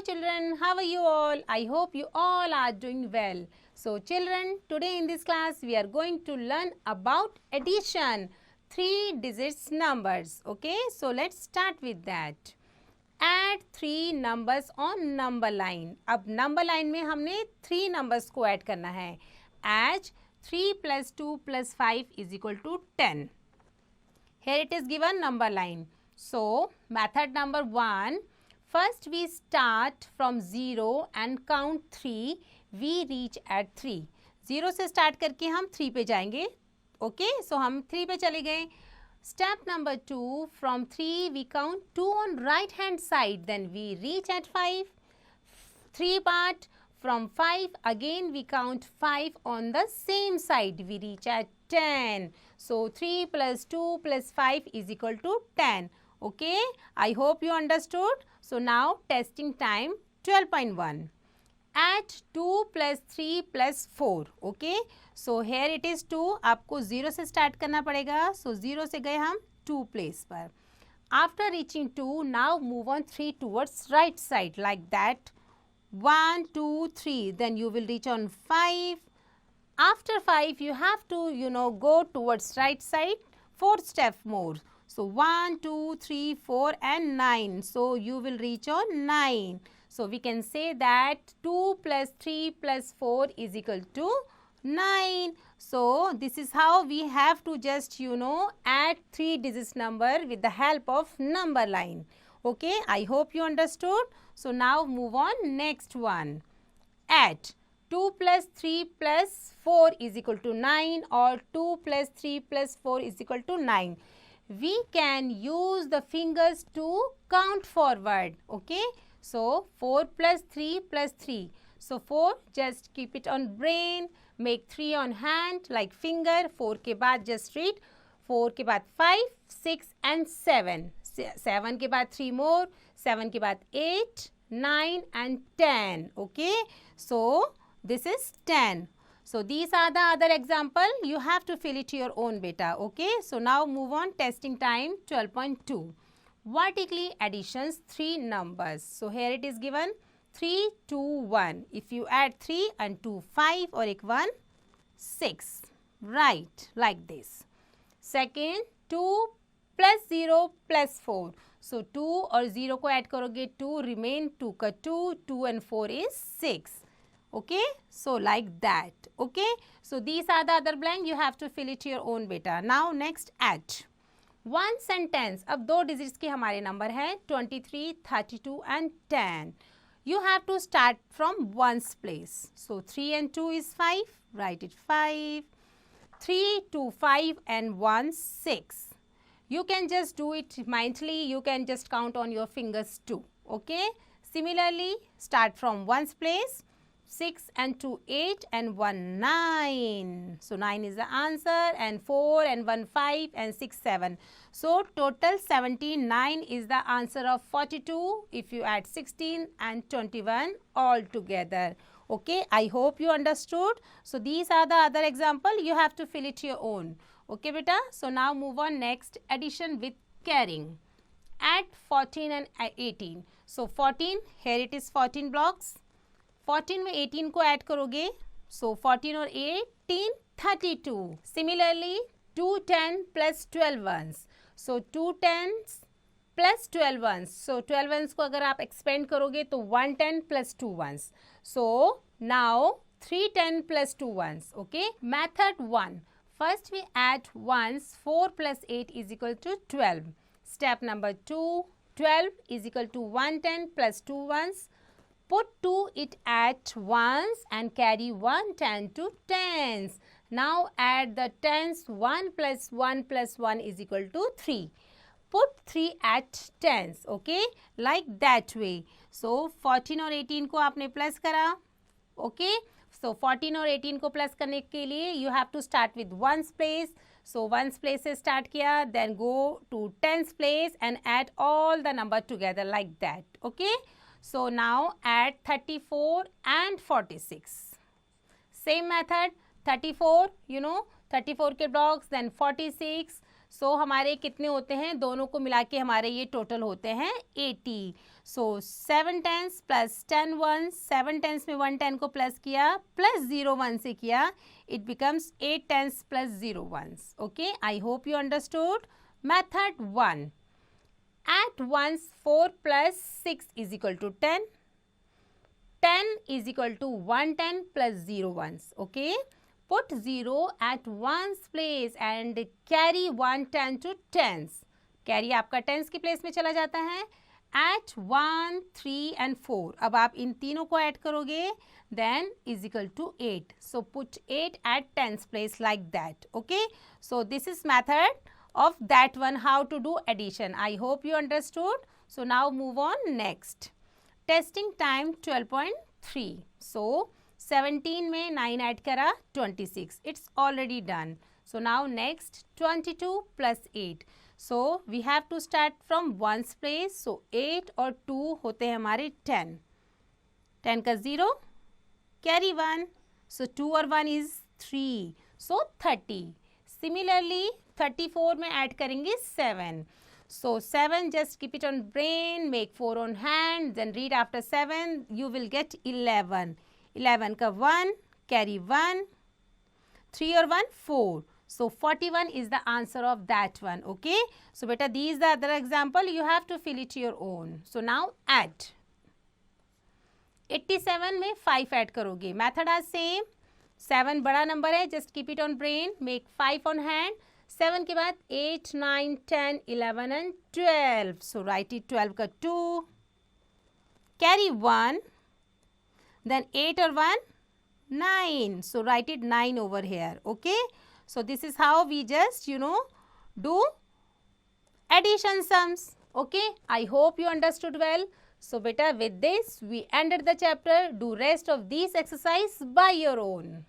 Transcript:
children, how are you all? I hope you all are doing well. So children, today in this class we are going to learn about addition, 3 digits numbers. Okay, so let's start with that. Add 3 numbers on number line. अब number line में हमने 3 numbers को add करना है. As 3 plus 2 plus 5 is equal to 10. Here it is given number line. So method number 1. First we start from 0 and count 3. We reach at 3. 0 से start करके हम 3 पे जाएंगे. Okay, so हम 3 पे चले गए. Step number 2. From 3 we count 2 on right hand side. Then we reach at 5. 3 part. From 5 again we count 5 on the same side. We reach at 10. So 3 plus 2 plus 5 is equal to 10. Okay, I hope you understood. So now testing time 12.1. Add 2 plus 3 plus 4. Okay, so here it is 2. आपको 0 से start करना पड़ेगा. So 0 से गए हम 2 place पर. After reaching 2, now move on 3 towards right side like that. 1, 2, 3. Then you will reach on 5. After 5, you have to, go towards right side. 4 steps more. So 1, 2, 3, 4 and 9. So you will reach on 9. So we can say that 2 plus 3 plus 4 is equal to 9. So this is how we have to just, add 3 digits number with the help of number line. Okay, I hope you understood. So now move on next one. Add 2 plus 3 plus 4 is equal to 9 or 2 plus 3 plus 4 is equal to 9. We can use the fingers to count forward. Okay, so 4 plus 3 plus 3. So 4 just keep it on brain, make 3 on hand like finger. 4 के बाद just read. 4 के बाद 5, 6 and 7. 7 के बाद 3 more. 7 के बाद 8, 9 and 10. Okay, so this is 10. So these are the other example. You have to fill it to your own beta. Okay, so now move on. Testing time 12.2. Vertically additions 3 numbers. So here it is given 3, 2, 1. If you add 3 and 2, 5 or 1, 6. Right, like this. Second, 2 plus 0 plus 4. So 2 और 0 को add करोगे 2 remain 2 का 2, 2 and 4 is 6. Okay, so like that. Okay, so these are the other blank. You have to fill it to your own beta. Now next add. One sentence. अब 2 digits के हमारे number हैं 23, 32 and 10. You have to start from ones place. So 3 and 2 is 5. Write it 5. 3, 2, 5 and 1, 6. You can just do it mentally. You can just count on your fingers too. Okay. Similarly, start from ones place. 6 and 2, 8 and 1, 9. So 9 is the answer and 4 and 1, 5 and 6, 7. So total 79 is the answer of 42 if you add 16 and 21 all together. Okay, I hope you understood. So these are the other example. You have to fill it to your own. Okay, beta. So now move on next addition with carrying. Add 14 and 18. So 14, here it is 14 blocks. 14 में 18 को add करोगे. So 14 और 18, 32. Similarly, 2 10 plus 12 ones. So 2 10s plus 12 ones. So 12 ones को अगर आप expand करोगे तो 1 10 plus 2 ones. So now 3 10 plus 2 ones. Okay. Method 1. First we add ones. 4 plus 8 is equal to 12. Step number 2. 12 is equal to 110 plus 2 ones. Put 2 it at ones and carry 1 10 to tens. Now add the tens. 1 plus 1 plus 1 is equal to 3. Put 3 at tens. Okay, like that way. So 14 और 18 को आपने plus करा. Okay, so 14 और 18 को plus करने के लिए you have to start with ones place. So ones place से start किया, then go to tens place and add all the number together like that. Okay. So now add 34 and 46. Same method, 34, 34 के blocks, then 46. सो हमारे कितने होते हैं, दोनों को मिला के हमारे ये टोटल होते हैं 80. सो 7 टेंस प्लस 10 वंस, 7 टेंस में 1 10 को प्लस किया प्लस 0 1 से किया, it becomes 8 tens plus 0 ones. Okay, I hope you understood. Method 1. At once 4 plus 6 is equal to 10. 10 is equal to 110 plus 0 ones. Okay. Put 0 at ones place and carry 110 to tens. Carry आपका tens की place में चला जाता है. At 1, 3 and 4. अब आप इन तीनों को add करोगे. Then is equal to 8. So put 8 at tens place like that. Okay. So this is method of that one, how to do addition. I hope you understood. So now move on next. Testing time 12.3. So 17 में 9 add करा 26. It's already done. So now next 22 plus 8. So we have to start from ones place. So 8 और 2 होते हैं हमारे 10. 10 का 0, carry 1. So 2 और 1 is 3. So 30. Similarly 34 में add करेंगे 7. So 7, just keep it on brain, make 4 on hand, then read after 7, you will get 11. 11 का 1, carry 1, 3 और 1, 4. So 41 is the answer of that one, okay? So beta, these are the other example, you have to fill it your own. So now add. 87 में 5 add करोगे. Method are same. 7 बड़ा number है, just keep it on brain, make 5 on hand. 7 के बाद 8, 9, 10, 11 and 12. So write it 12 का 2. Carry 1. Then 8 or 1, 9. So write it 9 over here. Okay. So this is how we just, do addition sums. Okay. I hope you understood well. So beta, with this we ended the chapter. Do rest of these exercise by your own.